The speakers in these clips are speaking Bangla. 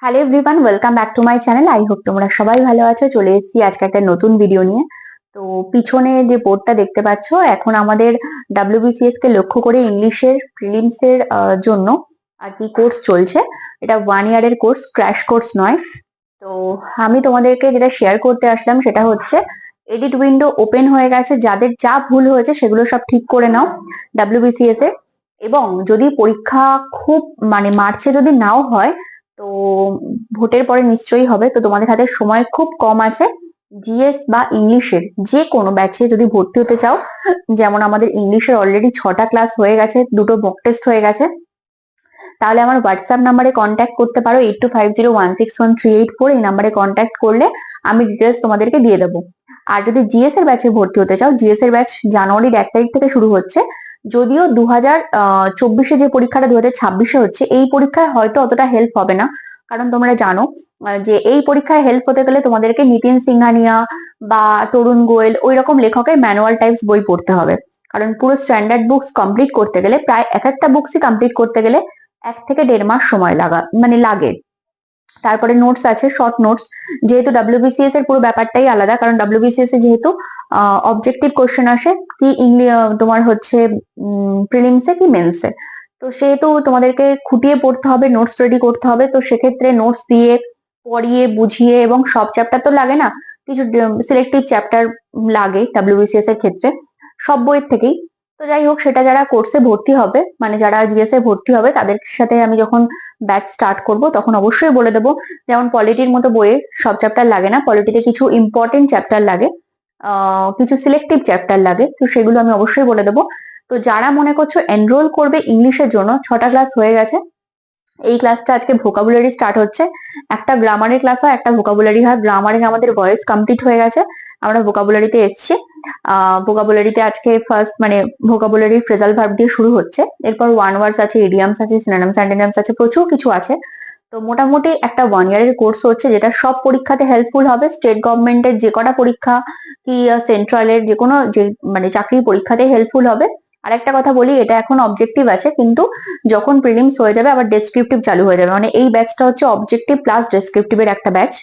Hello everyone, welcome back to my channel. I hope তোমরা সবাই ভালো আছো। চলে এসেছি আজকে একটা নতুন ভিডিও নিয়ে। তো পিছনে যে বোর্ডটা দেখতে পাচ্ছ, এখন আমাদের ডাব্লিউবিসিএস কে লক্ষ্য করে ইংলিশের প্রিলিমস এর জন্য আর কি কোর্স চলছে। এটা 1 ইয়ারের কোর্স, ক্র্যাশ কোর্স নয়। তো আমি তোমাদেরকে যেটা শেয়ার করতে আসলাম সেটা হচ্ছে এডিট উইন্ডো ওপেন হয়ে গেছে। যাদের যা ভুল হয়েছে সেগুলো সব ঠিক করে নাও ডাব্লিউবিসিএস এ। এবং যদি পরীক্ষা খুব মার্চে যদি নাও হয়, তো ভোটের পরে নিশ্চয়ই হবে। তো তোমাদের হাতে সময় খুব কম আছে। জিএস বা ইংলিশের যে কোনো ব্যাচে যদি ভর্তি হতে চাও, যেমন আমাদের ইংলিশের অলরেডি 6টা ক্লাস হয়ে গেছে, 2টো মক টেস্ট হয়ে গেছে, তাহলে আমার হোয়াটসঅ্যাপ নাম্বারে কন্ট্যাক্ট করতে পারো। 8250161384। এই নাম্বারে কন্ট্যাক্ট করলে আমি ডিটেলস তোমাদেরকে দিয়ে দেবো। আর যদি জিএস এর ব্যাচে ভর্তি হতে চাও, জিএস এর ব্যাচ জানুয়ারির 1 তারিখ থেকে শুরু হচ্ছে। যদিও 2024-এ যে পরীক্ষাটা 2026-এ হচ্ছে, এই পরীক্ষায় হয়তো অতটা হেল্প হবে না। কারণ তোমরা জানো যে এই পরীক্ষায় হেল্প হতে গেলে তোমাদেরকে নিতিন সিংহানিয়া বা তরুণ গোয়েল ওই রকম লেখকের ম্যানুয়াল টাইপস বই পড়তে হবে। কারণ পুরো স্ট্যান্ডার্ড বুকস কমপ্লিট করতে গেলে, প্রায় এক একটা বুকসই কমপ্লিট করতে গেলে 1 থেকে 1.5 মাস সময় লাগে। তারপরে নোটস আছে, শর্ট নোটস। যেহেতু ডাব্লিউবিসিএস এর পুরো ব্যাপারটাই আলাদা, কারণ ডাব্লিউবিসিএস এ যেহেতু অবজেক্টিভ কোশ্চেন আসে, কি তোমার হচ্ছে প্রিলিমসে কি মেন্সে। তো সেহেতু তোমাদেরকে খুঁটিয়ে পড়তে হবে, নোটস রেডি করতে হবে। তো সেক্ষেত্রে নোটস দিয়ে পড়িয়ে বুঝিয়ে, এবং সব চ্যাপ্টার তো লাগে না, কিছু সিলেক্টিভ চ্যাপ্টার লাগে ডাব্লিউবিসিএস এর ক্ষেত্রে, সব বইয়ের থেকেই। তো যাই হোক, সেটা যারা কোর্সে ভর্তি হবে, যারা জিএস এ ভর্তি হবে, তাদের সাথে আমি যখন ব্যাচ স্টার্ট করব তখন অবশ্যই বলে দেবো। যেমন পলিটির মতো বইয়ে সব চ্যাপ্টার লাগে না, পলিটিতে কিছু ইম্পর্টেন্ট চ্যাপ্টার লাগে, কিছু সিলেক্টিভ চ্যাপ্টার লাগে, তো সেগুলো আমি অবশ্যই বলে দেবো। তো যারা মনে করছো এনরোল করবে ইংলিশের জন্য, 6টা ক্লাস হয়ে গেছে। এই ক্লাসটা আজকে ভোকাবুলারি স্টার্ট হচ্ছে। একটা গ্রামারের ক্লাস হয়, একটা ভোকাবুলারি হয়। গ্রামারের আমাদের ভয়েস কমপ্লিট হয়ে গেছে, আমরা ভোকাবুলারিতে এসেছি। ভোকাবুলারিতে আজকে ফার্স্ট ভোকাবুলারি ফ্রেজাল ভার্ব দিয়ে শুরু হচ্ছে। এরপর ওয়ান ওয়ার্ডস আছে, ইডিয়ামস আছে, সিনোনিমস অ্যান্টোনিমস আছে, প্রচুর কিছু আছে। তো মোটামুটি একটা 1 ইয়ারের কোর্স হচ্ছে, যেটা সব পরীক্ষাতে হেল্পফুল হবে। স্টেট গভর্নমেন্টের যে কটা পরীক্ষা কি সেন্ট্রালের যে কোনো যে চাকরির পরীক্ষাতে হেল্পফুল হবে। আর একটা কথা বলি, এটা এখন অবজেক্টিভ আছে, কিন্তু যখন প্রিলিমস হয়ে যাবে আবার ডেসক্রিপটিভ চালু হয়ে যাবে। এই ব্যাচটা হচ্ছে অবজেক্টিভ প্লাস ডেসক্রিপটিভ এর একটা ব্যাচ।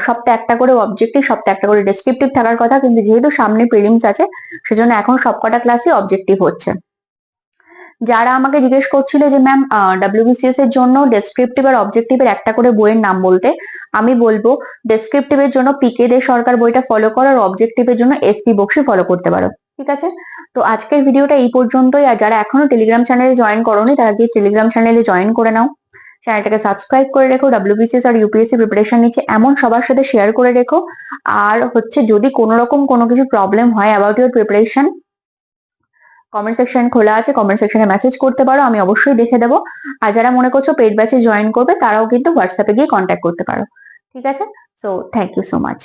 সপ্তাহে একটা করে অবজেক্টিভ, সপ্তাহে একটা করে ডেসক্রিপটিভ থাকার কথা, কিন্তু যেহেতু সামনে প্রিলিমস আছে, সেজন্য এখন সবকটা ক্লাসই অবজেক্টিভ হচ্ছে। যারা আমাকে জিজ্ঞেস করছিল যে ম্যাম ডাব্লিউবিসিএস এর জন্য ডেসক্রিপটিভ আর অবজেক্টিভের একটা করে বইয়ের নাম বলতে, আমি বলবো ডেসক্রিপটিভের জন্য পিকে দে সরকার বইটা ফলো করো, আর অবজেক্টিভের জন্য এসপি বক্সি ফলো করতে পারো। ঠিক আছে? তো আজকের ভিডিওটা এই পর্যন্তই। আর যারা এখনো টেলিগ্রাম চ্যানেলে জয়েন করোনি, তারা গিয়ে টেলিগ্রাম চ্যানেলে জয়েন করে নাও। চ্যানেলটাকে সাবস্ক্রাইব করে রেখো। ডাব্লিউবিসিএস আর ইউপিএসসি প্রিপারেশন নিচ্ছে এমন সবার সাথে শেয়ার করে রেখো। আর হচ্ছে, যদি কোনো রকম কোনো কিছু প্রবলেম হয় about your preparation, comment section খোলা আছে, কমেন্ট সেকশনে মেসেজ করতে পারো, আমি অবশ্যই দেখে দেবো। আর যারা মনে করছো পেড ব্যাচে জয়েন করবে, তারাও কিন্তু হোয়াটসঅ্যাপে গিয়ে কন্ট্যাক্ট করতে পারো। ঠিক আছে? So thank you so much.